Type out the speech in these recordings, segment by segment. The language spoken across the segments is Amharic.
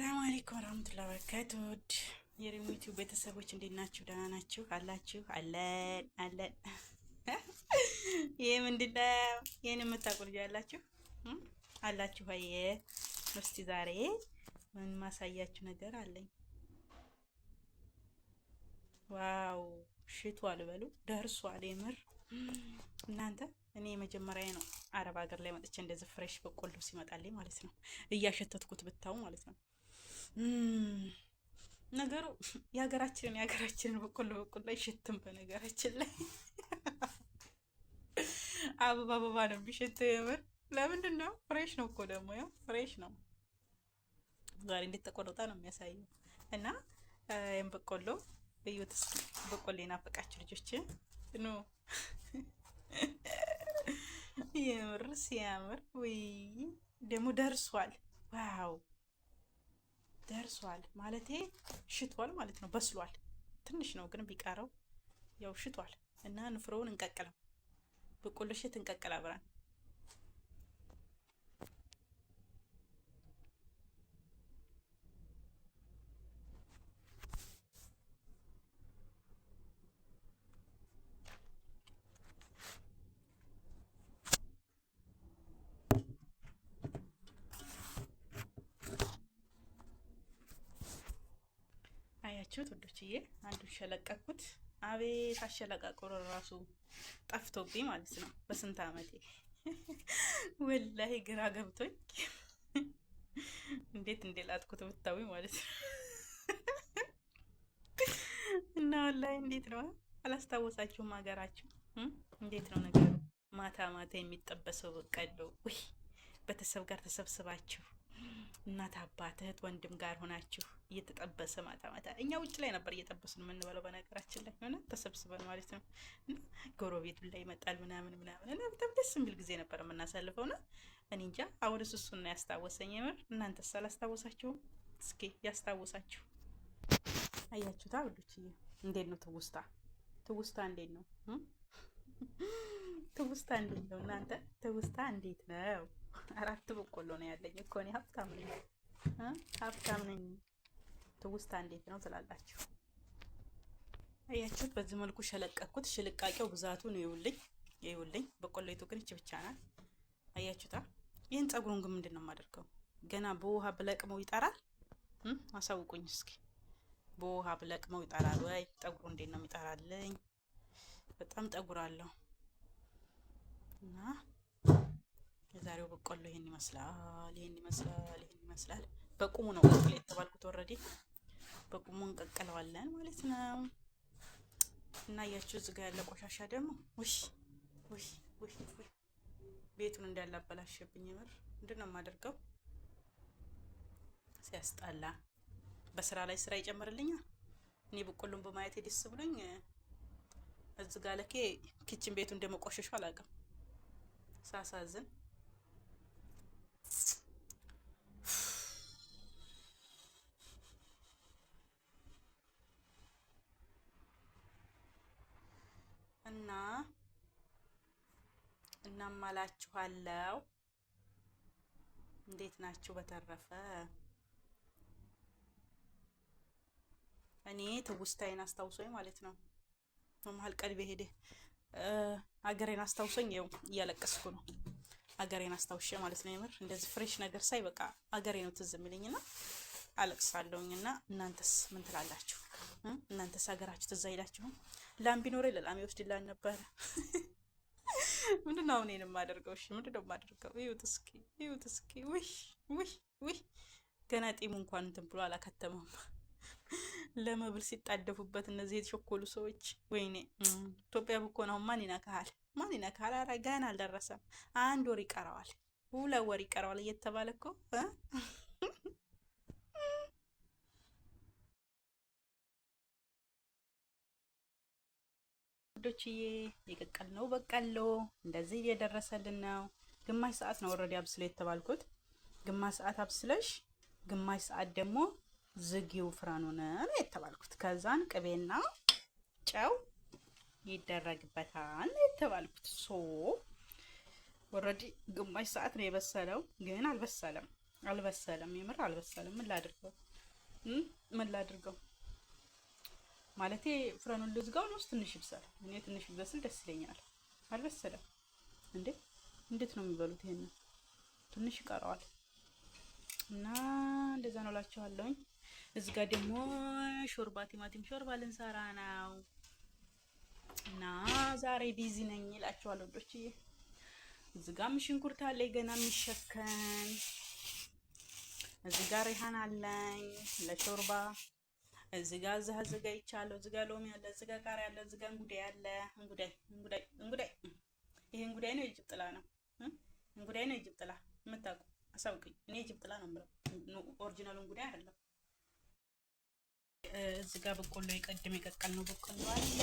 ሰላም አለይኩም ወራህመቱላሂ ወበረካቱህ። የሪሚቱ ቤተሰቦች እንዴት ናችሁ? ደህና ናችሁ? አላችሁ? አለን። ይሄ ምንድነው? ይሄን የምታውቁ ልጅ ያላችሁ አላችሁ? አየ እስቲ ዛሬ ምን ማሳያችሁ ነገር አለኝ። ዋው ሽቷል በሉ ደርሷል። የምር እናንተ እኔ መጀመሪያ ነው አረብ ሀገር ላይ መጥቼ እንደዚህ ፍሬሽ በቆሎ ሲመጣልኝ ማለት ነው እያሸተትኩት ብታው ማለት ነው። ነገሩ የሀገራችንን በቆሎ አይሸትም። በነገራችን ላይ አበባ ነው የሚሸተው። የምር ለምንድን ነው? ፍሬሽ ነው እኮ ደግሞ ያው ፍሬሽ ነው። ዛሬ እንዴት ተቆረጠ ነው የሚያሳየው። እና ይሄን በቆሎ እዩት እስኪ። በቆሎ የናፈቃችሁ ልጆች ኑ። የምር ሲያምር ወይ ደግሞ ደርሷል። ዋው ደርሷል ማለቴ ሽቷል ማለት ነው። በስሏል። ትንሽ ነው ግን ቢቀረው ያው ሽቷል። እና ንፍሮውን እንቀቅለው። በቆሎ እሸት እንቀቅል አብረን። አያችሁት ወዶችዬ? አንዱን ሸለቀኩት። አቤት አሸለቃቆረ ራሱ ጠፍቶብኝ ማለት ነው በስንት አመቴ። ወላሂ ግራ ገብቶኝ እንዴት እንደላጥኩት ብታዊ ማለት ነው። እና ወላሂ እንዴት ነው አላስታወሳችሁም? ሀገራችሁ እንዴት ነው ነገሩ? ማታ ማታ የሚጠበሰው በቆሎ ወይ ቤተሰብ ጋር ተሰብስባችሁ እናት አባት እህት ወንድም ጋር ሆናችሁ እየተጠበሰ ማታ ማታ። እኛ ውጭ ላይ ነበር እየጠበስን የምንበለው በነገራችን ላይ ሆነ ተሰብስበን ማለት ነው። እና ጎረቤቱ ላይ ይመጣል ምናምን እና በጣም ደስ የሚል ጊዜ ነበር የምናሳልፈው። እና እኔ እንጃ አሁን እሱን ነው ያስታወሰኝ። የምር እናንተስ አላስታወሳችሁም? እስኪ ያስታወሳችሁ። አያችሁታ ውዶችዬ? እንዴት ነው ትውስታ እንዴት ነው? ትውስታ እንዴት ነው እናንተ? ትውስታ እንዴት ነው? 4 በቆሎ ነው ያለኝ እኮ እኔ ሀብታም ነኝ። ትውስታ እንዴት ነው ትላላችሁ? አያችሁት? በዚህ መልኩ ሸለቀኩት። ሽልቃቄው ብዛቱ ነው ይኸውልኝ። በቆሎይቱ ግን እቺ ብቻ ናት። አያችሁታ? ይህን ፀጉሩን ግን ምንድን ነው የማደርገው? ገና በውሃ ብለቅመው ይጠራል? አሳውቁኝ እስኪ። በውሃ ብለቅመው ይጠራል ወይ? ፀጉሩ እንዴት ነው የሚጠራልኝ? በጣም ጠጉር አለው እና የዛሬው በቆሎ ይሄን ይመስላል። በቁሙ ነው ቀቅል የተባልኩት። ኦልሬዲ በቁሙ እንቀቅለዋለን ማለት ነው። እና ያያችሁ እዚህ ጋር ያለ ቆሻሻ ደግሞ ውይ ቤቱን እንዳላበላሸብኝ የምር ምንድን ነው የማደርገው? ሲያስጠላ። በስራ ላይ ስራ ይጨምርልኛል። እኔ በቆሎን በማየት ደስ ብሎኝ እዚህ ጋር ለኬ ኪችን ቤቱ እንደመቆሸሹ አላውቅም። ሳሳዝን እና እናማላችኋለሁ። እንዴት ናችሁ? በተረፈ እኔ ትውስታዬን አስታውሶኝ ማለት ነው። በመሀል ቀልቤ ሄደ። ሀገሬን አስታውሶኝ ይኸው እያለቀስኩ ነው። ሀገሬን አስታውሼ ማለት ነው። የምር እንደዚህ ፍሬሽ ነገር ሳይ በቃ ሀገሬ ነው ትዝ የሚለኝና አለቅሳለሁኝ። እና እናንተስ ምን ትላላችሁ? እናንተስ ሀገራችሁ ትዝ አይላችሁም? ላም ቢኖረኝ ለላም ይወስድላል ነበረ። ምንድን ነው አሁን እኔን የማደርገው? እሺ ምንድን ነው የማደርገው? ይሁት እስኪ ውይ ገና ጢሙ እንኳን እንትን ብሎ አላከተመውም። ለመብል ሲጣደፉበት እነዚህ የተሸኮሉ ሰዎች ወይኔ። ኢትዮጵያ ብኮን አሁን ማን ይነካሃል? ኧረ ገና አልደረሰም። 1 ወር ይቀረዋል፣ 2 ወር ይቀረዋል እየተባለ እኮ ወዶችዬ። የቀቀልነው በቆሎ እንደዚህ እየደረሰልን ነው። ግማሽ ሰዓት ነው ኦልሬዲ አብስሎ የተባልኩት። ግማሽ ሰዓት አብስለሽ ግማሽ ሰዓት ደግሞ ዝጊው ፍራኑን ነው የተባልኩት። ከዛን ቅቤና ጨው ይደረግበታል ነው የተባልኩት። ኦልሬዲ ግማሽ ሰዓት ነው የበሰለው፣ ግን አልበሰለም። አልበሰለም፣ የምር አልበሰለም። ምን ላድርገው? ምን ላድርገው ማለቴ ፍረኑን ልዝጋው ነው ትንሽ ይብሳል። እኔ ትንሽ ይበስል ደስ ይለኛል። አልበሰለም እንዴ! እንዴት ነው የሚበሉት? ይሄንን ትንሽ ይቀረዋል እና እንደዛ ነው እላችኋለሁኝ። እዚህ ጋር ደግሞ ሾርባ ቲማቲም ሾርባ ልንሰራ ነው እና ዛሬ ቢዚ ነኝ እላችኋለሁ ወዶችዬ። እዚህ ጋር ሽንኩርት አለኝ ገና የሚሸከን። እዚህ ጋር ሪሃን አለኝ ለሾርባ። እዚህ ጋር አዘጋጅቻለሁ። እዚህ ጋር ሎሚ አለ፣ እዚህ ጋር ቃሪያ አለ፣ እዚህ ጋር እንጉዳይ አለ። እንጉዳይ ይሄ እንጉዳይ ነው የጅብ ጥላ ነው? እንጉዳይ ነው የጅብ ጥላ? የምታውቁ አሳውቅኝ። እኔ የጅብ ጥላ ነው የምለው፣ ኦሪጂናሉ እንጉዳይ አይደለም። እዚህ ጋር በቆሎ የቀደም የቀቀልነው በቆሎ አለ።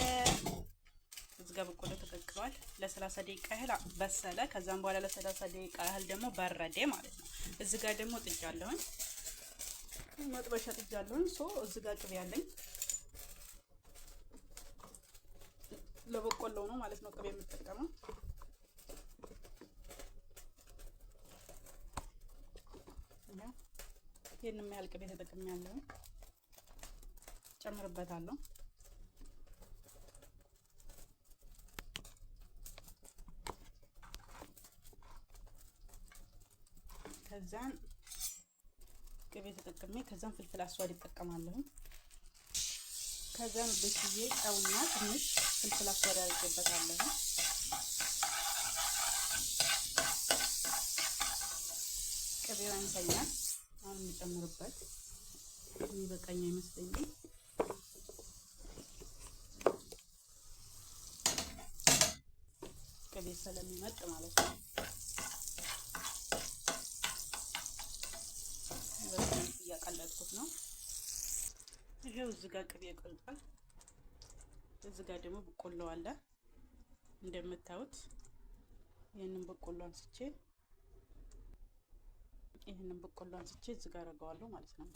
እዚህ ጋር በቆሎ ተቀቅሏል። ለ30 ደቂቃ ያህል በሰለ። ከዛም በኋላ ለ30 ደቂቃ ያህል ደግሞ በረደ ማለት ነው። እዚህ ጋር ደግሞ ጥጃለሁኝ፣ መጥበሻ ጥጃለሁኝ። እዚህ ጋር ቅቤ ያለኝ ለበቆሎ ነው ማለት ነው ቅቤ የምጠቀመው። ይሄን የሚያህል ቅቤ ተጠቅሜያለሁ። ጨምርበታለሁ። ከዛን ቅቤ ተጠቅሜ ከዛን ፍልፍል አስዋድ ይጠቀማለሁ። ከዛን በሽዬ ጨውና ትንሽ ፍልፍል አስዋድ አድርጌበታለሁ። ቅቤው አንሰኛል። አሁን የምጨምርበት የሚበቃኝ አይመስለኝም። ቅቤ ስለሚመጥ ማለት ነው። እያቀለጥኩት ነው። ይሄው እዚህ ጋር ቅቤ ቀልጧል። እዚህ ጋር ደግሞ በቆሎ አለ እንደምታዩት። ይሄንን በቆሎ አንስቼ እዚህ ጋር አደርገዋለሁ ማለት ነው።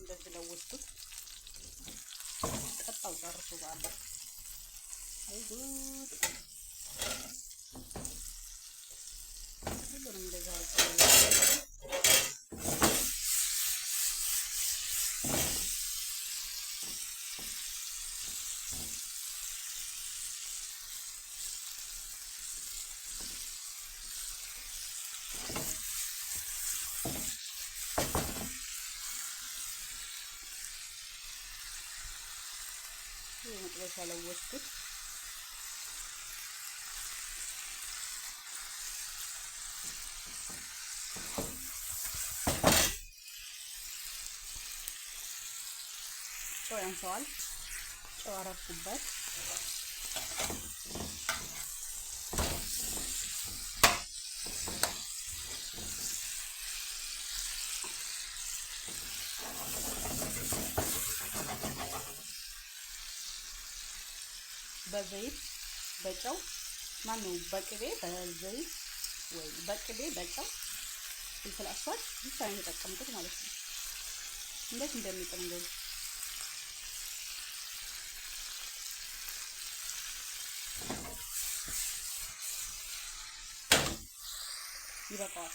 እንደዚህ ለውስጡት ቀጣው ጨርሶ ባለ አይጉድ ሁሉንም እንደዛ መጥበሻ ለወስኩት። ጨው ያንሰዋል። ጨው አረፍኩበት። በዘይት በጨው ማነው በቅቤ በዘይት ወይ በቅቤ በጨው ፍልፍል አስዋድ ብቻ ነው የተጠቀምኩት ማለት ነው። እንዴት እንደሚጥም ግን ይበቃዋል።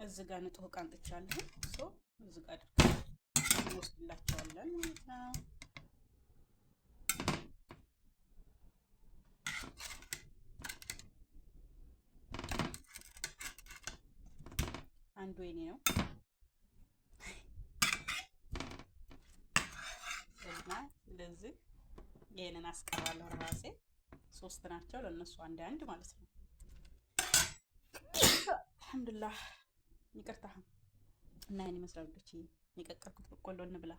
እዚህ ጋር ንጹህ ዕቃ አንጥቻለሁ። እዚህ ጋር እንወስድላቸዋለን ማለት ነው። አንዱ የኔ ነው እና ስለዚህ ይሄንን አስቀራለሁ ራሴ። 3 ናቸው ለነሱ አንድ ማለት ነው። አልሐምዱሊላህ ይቅርታ እና ይሄን ይመስላል። የቀቀልኩት በቆሎ እንብላ።